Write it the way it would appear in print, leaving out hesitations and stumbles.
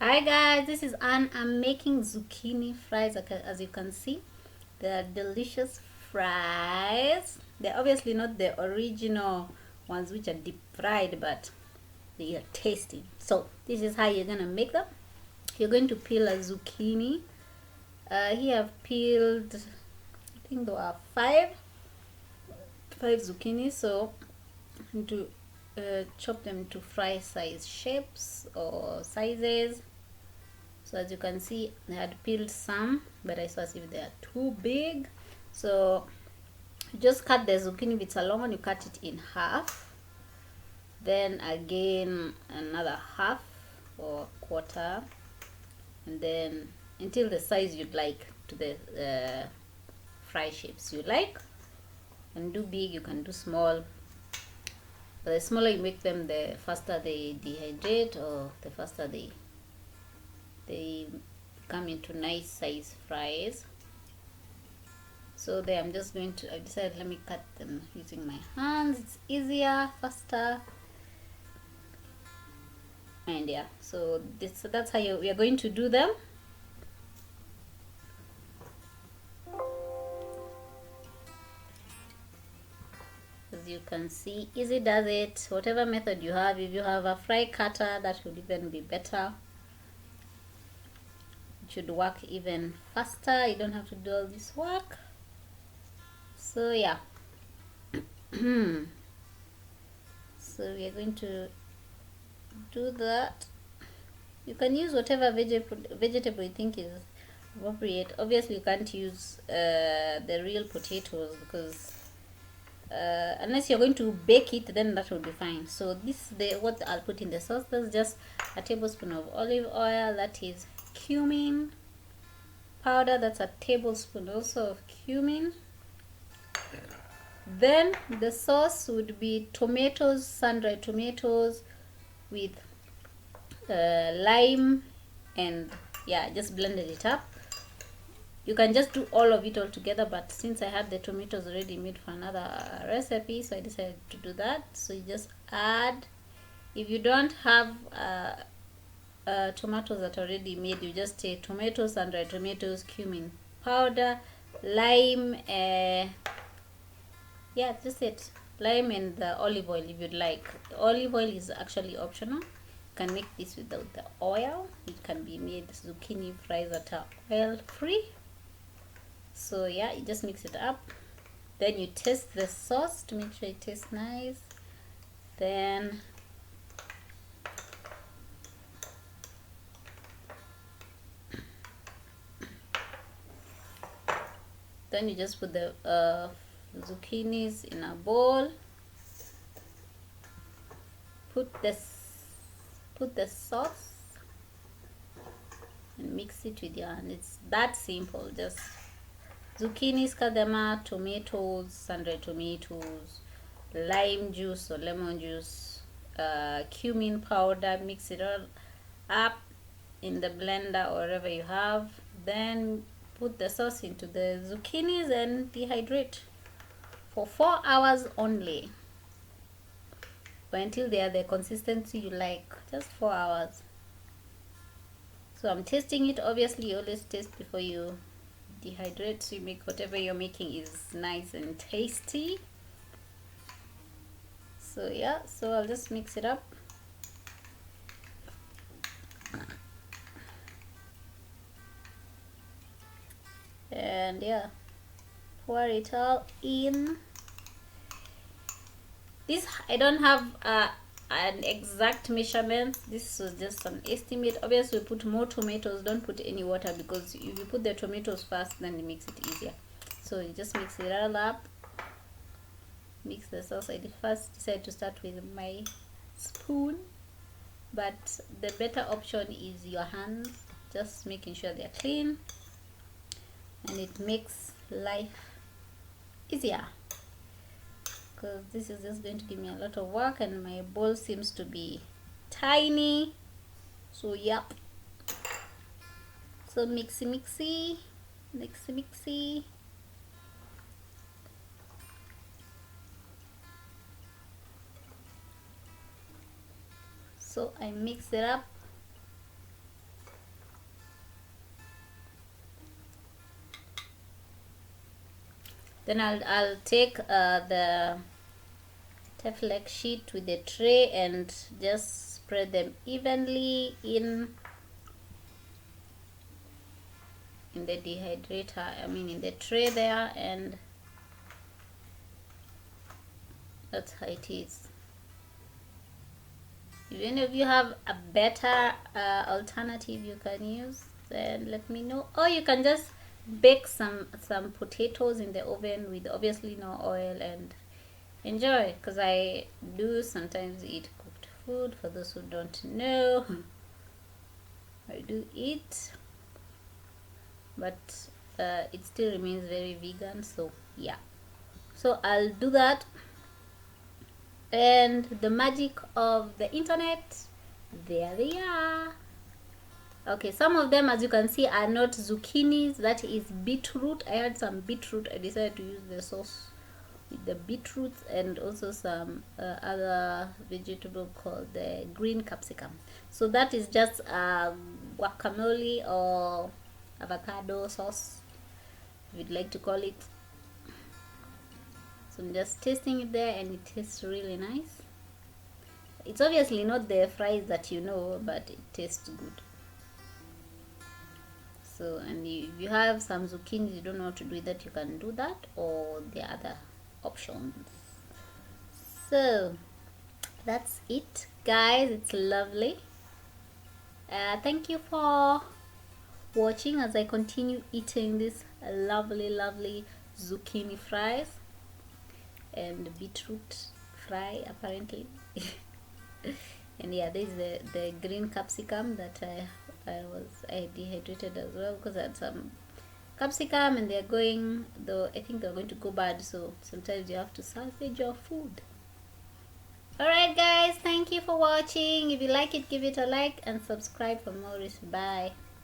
Hi guys, this is Anne. I'm making zucchini fries. As you can see, they're delicious fries. They're obviously not the original ones which are deep fried, but they are tasty. So this is how you're gonna make them. You're going to peel a zucchini. Here I've peeled, I think there are five zucchini. So I'm going to chop them to fry size shapes or sizes. So as you can see, I had peeled some, but I saw as if they are too big. So you just cut the zucchini bits along and you cut it in half. Then again another half or quarter, and then until the size you'd like, to the fry shapes you like. You can do big, you can do small. But the smaller you make them, the faster they dehydrate, or the faster they come into nice size fries. So there, I decided, let me cut them using my hands. It's easier, faster, and yeah, so that's how we are going to do them. As you can see, easy does it. Whatever method you have, if you have a fry cutter, that would even be better. It should work even faster. You don't have to do all this work. So yeah. So we are going to do that. You can use whatever vegetable you think is appropriate. Obviously you can't use the real potatoes, because unless you're going to bake it, then that will be fine. So what I'll put in the sauce. That's just a tablespoon of olive oil. That is cumin powder. That's a tablespoon also of cumin. Then the sauce would be tomatoes, sun-dried tomatoes with lime, and yeah, just blended it up. You can just do all of it all together, but since I had the tomatoes already made for another recipe, so I decided to do that. So you just add, if you don't have tomatoes that are already made, you just take tomatoes, sun-dried tomatoes, cumin powder, lime, yeah, just it, lime, and the olive oil if you'd like. The olive oil is actually optional. You can make this without the oil. It can be made zucchini fries that are oil free. So yeah, you just mix it up. Then you taste the sauce to make sure it tastes nice. Then you just put the zucchinis in a bowl. Put the sauce and mix it with your hand. It's that simple. Just zucchinis, cut them out, tomatoes, sun-dried tomatoes, lime juice or lemon juice, cumin powder. Mix it all up in the blender or wherever you have. Then put the sauce into the zucchinis and dehydrate for 4 hours only, or until they are the consistency you like. Just 4 hours. So I'm tasting it. Obviously you always taste before you dehydrate, so you make whatever you're making is nice and tasty. So yeah, so I'll just mix it up. And yeah, pour it all in. This, I don't have an exact measurement. This was just an estimate. Obviously we put more tomatoes. Don't put any water, because if you put the tomatoes first, then it makes it easier. So you just mix it all up. Mix the sauce. I first decided to start with my spoon, but the better option is your hands, just making sure they're clean, and it makes life easier, because this is just going to give me a lot of work, and my bowl seems to be tiny. So yep, so mixy. So I mix it up. Then I'll take the Teflon sheet with the tray and just spread them evenly in the dehydrator, I mean in the tray there, and that's how it is. If any of you have a better alternative you can use, then let me know. Or you can just bake some potatoes in the oven with obviously no oil and enjoy, because I do sometimes eat cooked food. For those who don't know, I do eat, but it still remains very vegan, so yeah. So I'll do that. And the magic of the internet, there they are. Okay, some of them, as you can see, are not zucchinis. That is beetroot. I had some beetroot. I decided to use the sauce with the beetroot, and also some other vegetable called the green capsicum. So that is just guacamole or avocado sauce, if you'd like to call it. So I'm just tasting it there, and it tastes really nice. It's obviously not the fries that you know, but it tastes good. So, and if you have some zucchini you don't know what to do with that, you can do that, or the other options. So that's it, guys. It's lovely. Thank you for watching as I continue eating this lovely zucchini fries and beetroot fry apparently. And yeah, this is the green capsicum that I dehydrated as well, because I had some capsicum and they're going, though I think they're going to go bad, so sometimes you have to salvage your food. Alright guys, thank you for watching. If you like it, give it a like and subscribe for more. Bye.